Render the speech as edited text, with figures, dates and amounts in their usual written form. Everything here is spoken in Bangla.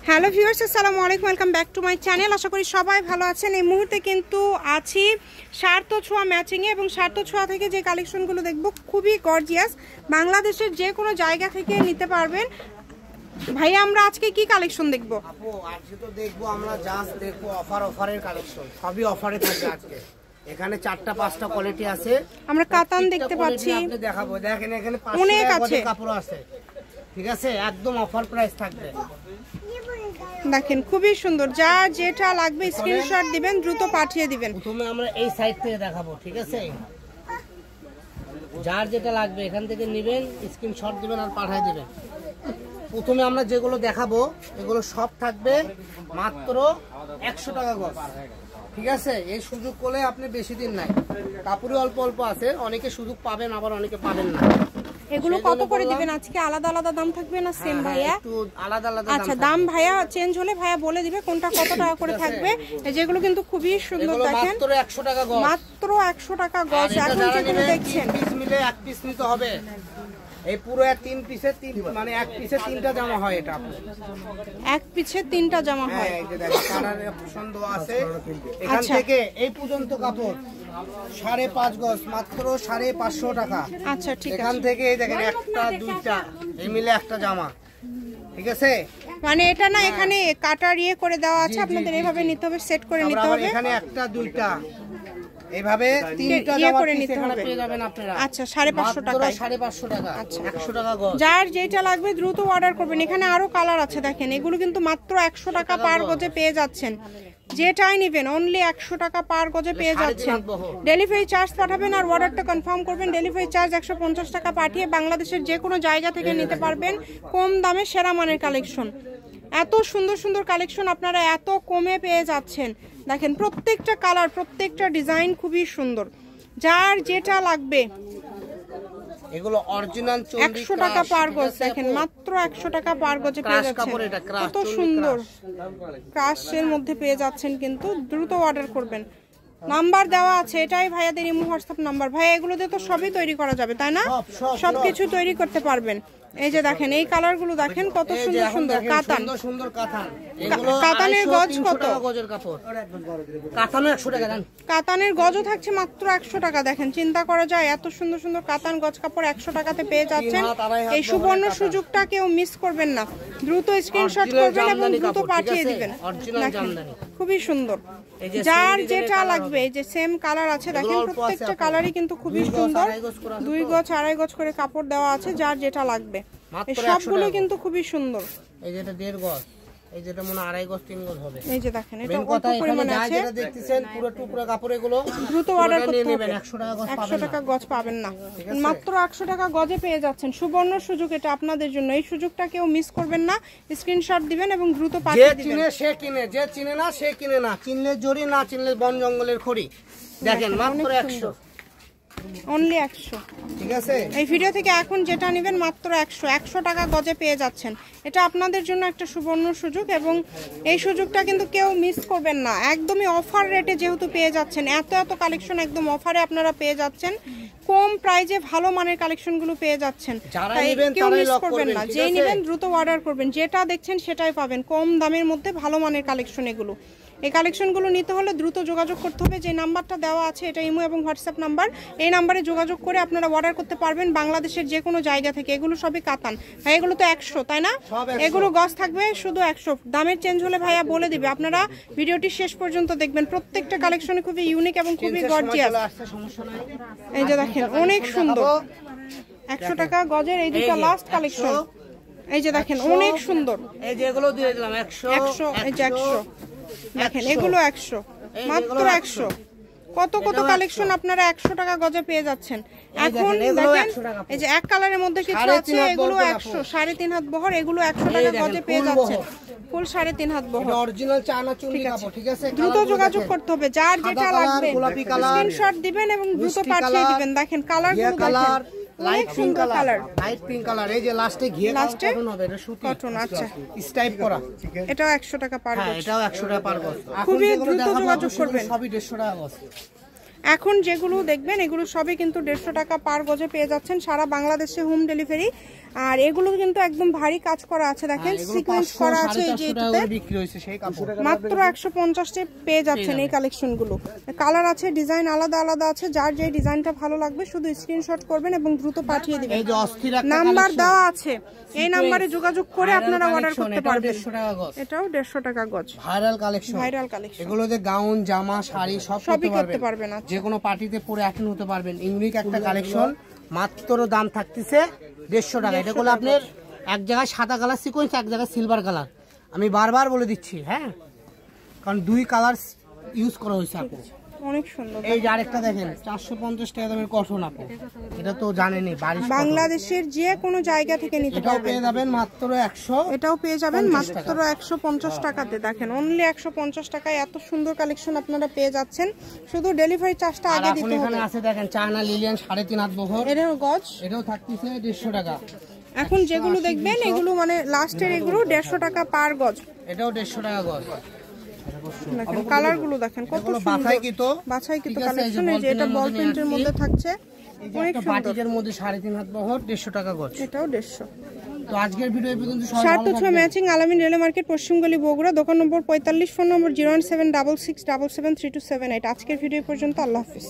হ্যালো ভিউয়ার্স, আসসালামু আলাইকুম, welcome back to my channel. আশা করি সবাই ভালো আছেন। এই মুহূর্তে কিন্তু আছি স্বার্থ ছোঁয়া ম্যাচিংয়ে এবং স্বার্থ ছোঁয়া থেকে যে কালেকশনগুলো দেখব খুবই গর্জিয়াস, বাংলাদেশের যে কোনো জায়গা থেকে নিতে পারবেন। ভাইয়া, আমরা আজকে কি কালেকশন দেখব? আপু আজকে তো দেখবো আমরা জাস্ট দেখবো অফারের কালেকশন, সবই অফারে থাকবে আজকে। এখানে 4টা-5টা কোয়ালিটি আছে। আমরা কাতান দেখতে পাচ্ছি, আপনি দেখাবো, দেখেন এখানে অনেক 500 আছে কাপড় আছে, ঠিক আছে, একদম অফার প্রাইস থাকবে। দেখেন খুবই সুন্দর, যা যেটা লাগবে স্ক্রিনশট দিবেন, দ্রুত পাঠিয়ে দিবেন। প্রথমে আমরা এই সাইড থেকে দেখাবো, ঠিক আছে, যার যেটা লাগবে এখান থেকে নেবেন, স্ক্রিনশট দিবেন আর পাঠিয়ে দিবেন। প্রথমে আমরা যেগুলো দেখাবো এগুলো সব থাকবে মাত্র 100 টাকা গজ, ঠিক আছে। এই সুযোগ করলে আপনি বেশি দিন নাই, কাপড়ই অল্প অল্প আছে, অনেকে সুযোগ পাবেন আবার অনেকে পাবেন না। এগুলো কত করে দিবেন আজকে? আলাদা আলাদা দাম থাকবে না সেম ভাইয়া? একটু আলাদা আলাদা। আচ্ছা, দাম ভাইয়া চেঞ্জ হলে ভাইয়া বলে দিবে কোনটা কত টাকা করে থাকবে। যেগুলো কিন্তু খুবই সুন্দর, দেখেন মাত্র 100 টাকা গজ, মাত্র 100 টাকা গজ। এখন যেগুলো দেখছেন পিস মিলে এক পিস নিতে হবে। এই পুরো 3 পিসে 3 মানে এক পিসে 3টা জামা হয়, এটা এক পিছে 3টা জামা হয়। এই যে দেখেন কালারের অপশন দেওয়া আছে। এখান থেকে এই পর্যন্ত কাপড় 5.5 গজ মাত্র 550 টাকা। আচ্ছা, ঠিক আছে। এখান থেকে এই দেখেন একটা দুইটা এই মিলে একটা জামা, ঠিক আছে। মানে এটা না, এখানে কাটার ইয়ে করে দেওয়া আছে, আপনাদের এভাবে নিতে হবে, সেট করে নিতে হবে। এখানে একটা দুইটা এইভাবে 3টা জামা করে নিতে এখানে হবে। পেয়ে যাবেন আপনারা। আচ্ছা, 550 টাকা, 550 টাকা। আচ্ছা, 100 টাকা গজ। যার যেটা লাগবে দ্রুত অর্ডার করবেন। এখানে আরো কালার আছে, দেখেন এগুলো কিন্তু মাত্র 100 টাকা পার গজে পেয়ে যাচ্ছেন। যেটাই নেবেন অনলি 100 টাকা পার গজে পেয়ে যাচ্ছেন। ডেলিভারি চার্জ পাঠাবেন আর অর্ডারটা কনফার্ম করবেন। ডেলিভারি চার্জ 150 টাকা পাঠিয়ে বাংলাদেশের যে কোনো জায়গা থেকে নিতে পারবেন কম দামে সেরা মানের কালেকশন। এত সুন্দর সুন্দর কালেকশন আপনারা এত কমে পেয়ে যাচ্ছেন। দেখেন প্রত্যেকটা কালার, প্রত্যেকটা ডিজাইন খুবই সুন্দর। যার যেটা লাগবে এগুলো অরিজিনাল 100 টাকা পার গজ, দেখেন মাত্র 100 টাকা পার গজে পেয়ে যাচ্ছেন। কত সুন্দর ক্রাশের মধ্যে পেয়ে যাচ্ছেন, কিন্তু দ্রুত অর্ডার করবেন। নাম্বার দেওয়া আছে, এটাই ভাইয়াদের ইমো হোয়াটসঅ্যাপ নাম্বার। ভাইয়া এগুলো দিয়ে তো সবই তৈরি করা যাবে, তাই না? সবকিছু তৈরি করতে পারবেন। এই যে দেখেন এই কালার গুলো দেখেন কত সুন্দর সুন্দর কাতান, সুন্দর কাতান। এগুলো কাতানের গজ কত? গজের কাপড় কাতানে 100 টাকা দেন। কাতানের গজও থাকছে মাত্র 100 টাকা। দেখেন চিন্তা করা যায়, এত সুন্দর সুন্দর কাতান গজ কাপড় 100 টাকাতে পেয়ে যাচ্ছেন। এই সুবর্ণ সুযোগটা কেউ মিস করবেন না, দ্রুত স্ক্রিনশট করবেন এবং দ্রুত পাঠিয়ে দিবেন। খুবই সুন্দর, যার যেটা লাগবে। এই যে সেম কালার আছে, দেখেন প্রত্যেকটা কালারই কিন্তু খুবই সুন্দর। 2 গজ 2.5 গজ করে কাপড় দেওয়া আছে, যার যেটা লাগবে। এই সবগুলো কিন্তু খুবই সুন্দর। এই যেটা 1.5 গজ, এই যেটা মনে 2.5 গজ 3 গজ হবে। এই যে দেখেন এটা কত পরিমাণে আছে, যেটা দেখতেছেন পুরো টুকরা কাপড়। এগুলো দ্রুত অর্ডার করতে হবে। 100 টাকা গজ 100 টাকা গজ পাবেন না, মাত্র 100 টাকা গজে পেয়ে যাচ্ছেন। সুবর্ণ সুযোগ এটা আপনাদের জন্য, এই সুযোগটা কেউ মিস করবেন না। স্ক্রিনশট দিবেন এবং দ্রুত পাঠিয়ে দিবেন। যে চিনে সে কিনে, যে চিনে না সে কিনে না। চিনলে জরি, না চিনলে বন জঙ্গলের খড়ি। দেখেন মাত্র 100, অনলি 100, ঠিক আছে। এই ভিডিও থেকে এখন যেটা নেবেন মাত্র 100 টাকা গজে পেয়ে যাচ্ছেন। এটা আপনাদের জন্য একটা সুবর্ণ সুযোগ এবং এই সুযোগটা কিন্তু কেউ মিস করবেন না। একদমই অফার রেটে যেহেতু পেয়ে যাচ্ছেন, এত এত কালেকশন একদম অফারে আপনারা পেয়ে যাচ্ছেন। কম প্রাইজে ভালো মানের কালেকশনগুলো পেয়ে যাচ্ছেন, তাই কেউ মিস করবেন না। যেই নেবেন দ্রুত অর্ডার করবেন, যেটা দেখছেন সেটাই পাবেন কম দামের মধ্যে ভালো মানের কালেকশন। এগুলো এই কালেকশনগুলো নিতে হলে দ্রুত যোগাযোগ করতে হবে। যে নাম্বারটা দেওয়া আছে এটা ইমো এবং হোয়াটসঅ্যাপ নাম্বার, এই নাম্বারে যোগাযোগ করে আপনারা অর্ডার করতে পারবেন বাংলাদেশের যে কোনো জায়গা থেকে। এগুলো সবই কাতান ভাই, এগুলো তো 100, তাই না? এগুলো গজ থাকবে শুধু 100, দামের চেঞ্জ হলে ভাইয়া বলে দিবে। আপনারা ভিডিওটি শেষ পর্যন্ত দেখবেন, প্রত্যেকটা কালেকশনে খুবই ইউনিক এবং খুবই গর্জিয়াস। এই যে দেখেন অনেক সুন্দর 100 টাকা গজের এই দুটো লাস্ট কালেকশন। এই যে দেখেন অনেক সুন্দর, এই যে এগুলো দিয়ে দিলাম 100, এই যে 100 দেখেন, এগুলো 100, মাত্র 100। কত কত কালেকশন আপনারা 100 টাকা গজে পেয়ে যাচ্ছেন। এখন দেখেন এই যে এক কালারের মধ্যে কিছু আছে, এগুলো 100, 3.5 হাত বহর, এগুলো 100 টাকা গজে পেয়ে যাচ্ছেন। ফুল 3.5 হাত বহর, অরিজিনাল চায়না চুন্নি কাপড়, ঠিক আছে। দ্রুত যোগাযোগ করতে হবে, যার যেটা লাগবে স্ক্রিনশট দিবেন এবং দ্রুত পাঠিয়ে দিবেন। দেখেন কালারগুলো দেখেন, light pink colour, light pink colour. এই যে লাস্টে ঘিয়ে কটন হবে, এটা সুতি কটন। আচ্ছা, স্টাইপ করা, এটাও 100 টাকা পার গজ। হ্যাঁ, এটাও 100 টাকা পার গজ। খুবই দ্রুত যোগাযোগ করবেন, সবই 150 টাকা গজ। এখন যেগুলো দেখবেন এগুলো সবই কিন্তু 150 টাকা পার গজে পেয়ে যাচ্ছেন সারা বাংলাদেশে হোম ডেলিভারি। আর এগুলো কিন্তু একদম ভারী কাজ করা আছে, দেখেন সিকোয়েন্স করা আছে এই যে এটাতে বিক্রি হয়েছে সেই কাপড় মাত্র 150 এ পেয়ে যাচ্ছেন এই কালেকশনগুলো। কালার আছে, ডিজাইন আলাদা আলাদা আছে, যার যে ডিজাইনটা ভালো লাগবে শুধু স্ক্রিনশট করবেন এবং দ্রুত পাঠিয়ে দিবেন। এই যে অস্থির একটা নাম্বার দেওয়া আছে, এই নাম্বারে যোগাযোগ করে আপনারা অর্ডার করতে পারবেন। 150 টাকা গজ, এটাও 150 টাকা গজ, ভাইরাল কালেকশন। ভাইরাল কালেকশন, এগুলোতে গাউন, জামা, শাড়ি সবই করতে পারবেন। যে কোনো পার্টিতে পরে অ্যাটেন্ড হতে পারবেন। ইউনিক একটা কালেকশন, মাত্র দাম থাকতেছে 150 টাকা। এটা হলো আপনার এক জায়গায় সাদা কালার সিকোয়েন্স, এক জায়গায় সিলভার কালার। আমি বারবার বলে দিচ্ছি, হ্যাঁ, কারণ দুই কালার ইউজ করা হয়েছে আপু। অনেক সুন্দর। এই যে আরেকটা দেখেন 450 টাকা দামের কটন আপু, এটা তো জানেনই বারিশ বাংলাদেশের যে কোনো জায়গা থেকে নিতে এটাও পারবেন। পেয়ে যাবেন মাত্র 100, এটাও পেয়ে যাবেন মাত্র 150 টাকাতে। দেখেন অনলি 150 টাকায় এত সুন্দর কালেকশন আপনারা পেয়ে যাচ্ছেন, শুধু ডেলিভারি চার্জটা আর আগে এখন দিতে এখানে হবে। আছে দেখেন চায়না লিলিয়ান 3.5 হাত বহর, এর গজ এটাও থাকতেছে 150 টাকা। এখন যেগুলো দেখবেন এগুলো মানে লাস্টের এগুলো 150 টাকা পার গজ, এটাও 150 টাকা গজ। দেখেন কালার গুলো দেখেন কত এগুলো সুন্দর, বাছাইকৃত বাছাইকৃত ঠিক আছে, এই যে কালেকশন। এই যে এটা বল বল পেনের প্রিন্টের মধ্যে মধ্যে থাকছে, এই যে অনেক একটা সুন্দর। বাটিকের মধ্যে 3.5 হাত বহর 150 টাকা গজ। এটাও 150। তো আজকের ভিডিও এই পর্যন্ত। সবাই শার্ট ভালো উৎসব থাকবেন। ম্যাচিং আলামিন রেলওয়ে মার্কেট, পশ্চিমগলি, বগুড়া, দোকান নম্বর 45, ফোন নম্বর 01766773278। আজকের ভিডিও পর্যন্ত, আল্লাহ হাফিজ।